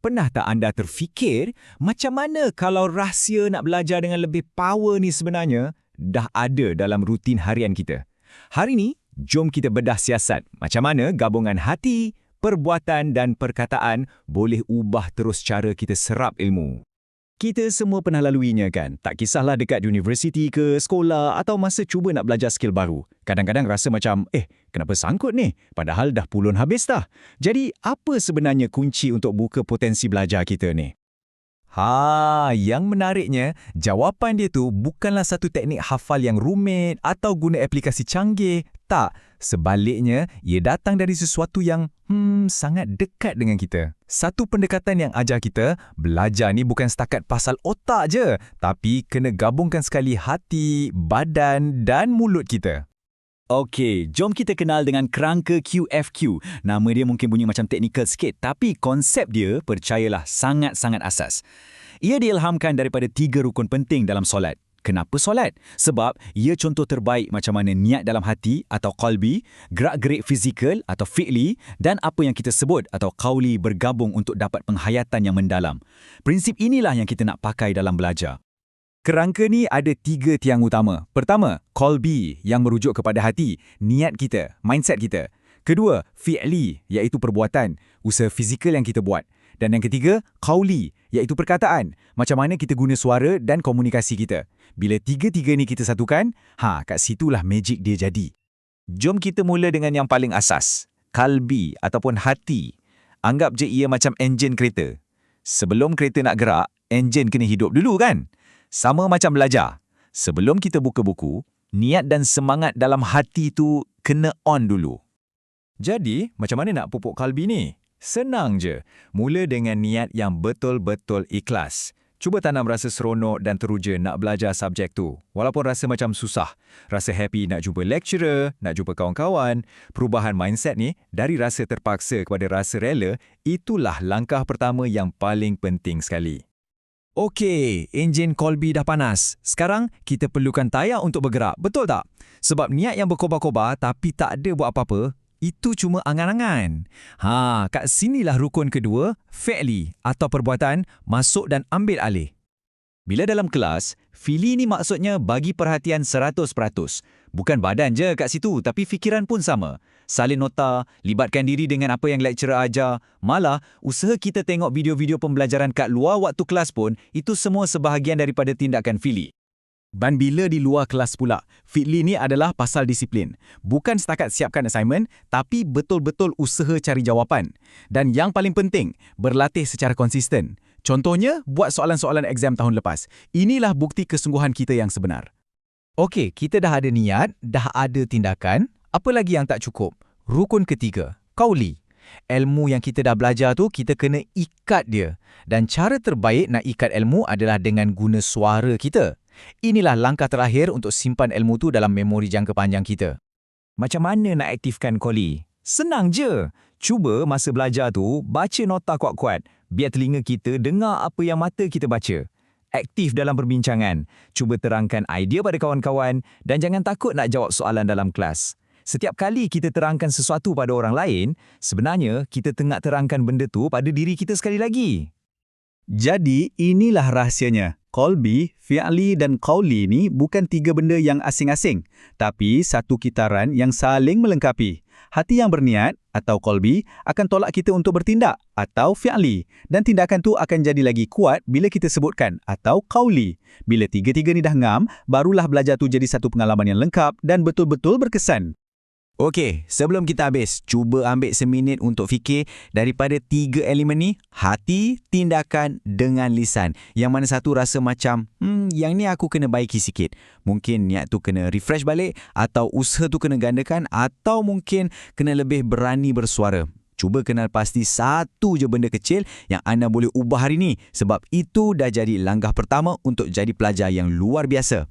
Pernah tak anda terfikir macam mana kalau rahsia nak belajar dengan lebih power ni sebenarnya dah ada dalam rutin harian kita? Hari ni, jom kita bedah siasat macam mana gabungan hati, perbuatan dan perkataan boleh ubah terus cara kita serap ilmu. Kita semua pernah laluinya kan? Tak kisahlah dekat universiti ke, sekolah atau masa cuba nak belajar skill baru. Kadang-kadang rasa macam, kenapa sangkut ni? Padahal dah pulun habis dah. Jadi, apa sebenarnya kunci untuk buka potensi belajar kita ni? Yang menariknya, jawapan dia tu bukanlah satu teknik hafal yang rumit atau guna aplikasi canggih. Tak, sebaliknya, ia datang dari sesuatu yang sangat dekat dengan kita. Satu pendekatan yang ajar kita, belajar ni bukan setakat pasal otak je, tapi kena gabungkan sekali hati, badan dan mulut kita. Okey, jom kita kenal dengan kerangka QFQ. Nama dia mungkin bunyi macam teknikal sikit, tapi konsep dia, percayalah, sangat-sangat asas. Ia diilhamkan daripada 3 rukun penting dalam solat. Kenapa solat? Sebab ia contoh terbaik macam mana niat dalam hati atau qalbi, gerak-gerik fizikal atau fi'li dan apa yang kita sebut atau qauli bergabung untuk dapat penghayatan yang mendalam. Prinsip inilah yang kita nak pakai dalam belajar. Kerangka ni ada 3 tiang utama. Pertama, qalbi yang merujuk kepada hati, niat kita, mindset kita. Kedua, fi'li iaitu perbuatan, usaha fizikal yang kita buat. Dan yang ketiga, qauli iaitu perkataan, macam mana kita guna suara dan komunikasi kita. Bila 3-3 ni kita satukan, kat situlah magic dia jadi. Jom kita mula dengan yang paling asas, qalbi ataupun hati. Anggap je ia macam enjin kereta. Sebelum kereta nak gerak, enjin kena hidup dulu kan? Sama macam belajar. Sebelum kita buka buku, niat dan semangat dalam hati tu kena on dulu. Jadi, macam mana nak pupuk qalbi ni? Senang je. Mula dengan niat yang betul-betul ikhlas. Cuba tanam rasa seronok dan teruja nak belajar subjek tu. Walaupun rasa macam susah. Rasa happy nak jumpa lecturer, nak jumpa kawan-kawan. Perubahan mindset ni dari rasa terpaksa kepada rasa rela, itulah langkah pertama yang paling penting sekali. Okey, enjin qalbi dah panas. Sekarang, kita perlukan tayar untuk bergerak, betul tak? Sebab niat yang berkobar-kobar tapi tak ada buat apa-apa, itu cuma angan-angan. Kat sinilah rukun kedua, fi'li atau perbuatan, masuk dan ambil alih. Bila dalam kelas, fi'li ni maksudnya bagi perhatian 100%. Bukan badan je kat situ, tapi fikiran pun sama. Salin nota, libatkan diri dengan apa yang lecturer ajar. Malah, usaha kita tengok video-video pembelajaran kat luar waktu kelas pun, itu semua sebahagian daripada tindakan fi'li. Dan bila di luar kelas pula, fi'li ni adalah pasal disiplin. Bukan setakat siapkan assignment, tapi betul-betul usaha cari jawapan. Dan yang paling penting, berlatih secara konsisten. Contohnya, buat soalan-soalan exam tahun lepas. Inilah bukti kesungguhan kita yang sebenar. Okey, kita dah ada niat, dah ada tindakan. Apa lagi yang tak cukup? Rukun ketiga, qauli. Ilmu yang kita dah belajar tu, kita kena ikat dia. Dan cara terbaik nak ikat ilmu adalah dengan guna suara kita. Inilah langkah terakhir untuk simpan ilmu tu dalam memori jangka panjang kita. Macam mana nak aktifkan qauli? Senang je. Cuba masa belajar tu, baca nota kuat-kuat. Biar telinga kita dengar apa yang mata kita baca. Aktif dalam perbincangan. Cuba terangkan idea pada kawan-kawan dan jangan takut nak jawab soalan dalam kelas. Setiap kali kita terangkan sesuatu pada orang lain, sebenarnya kita tengah terangkan benda tu pada diri kita sekali lagi. Jadi, inilah rahsianya. Qalbi, fi'li dan qauli ni bukan 3 benda yang asing-asing, tapi satu kitaran yang saling melengkapi. Hati yang berniat atau qalbi akan tolak kita untuk bertindak atau fi'li, dan tindakan tu akan jadi lagi kuat bila kita sebutkan atau qauli. Bila 3-3 ni dah ngam, barulah belajar tu jadi satu pengalaman yang lengkap dan betul-betul berkesan. Okey, sebelum kita habis, cuba ambil seminit untuk fikir daripada 3 elemen ni, hati, tindakan dengan lisan. Yang mana satu rasa macam, yang ni aku kena baiki sikit. Mungkin niat tu kena refresh balik, atau usaha tu kena gandakan, atau mungkin kena lebih berani bersuara. Cuba kenal pasti satu je benda kecil yang anda boleh ubah hari ni, sebab itu dah jadi langkah pertama untuk jadi pelajar yang luar biasa.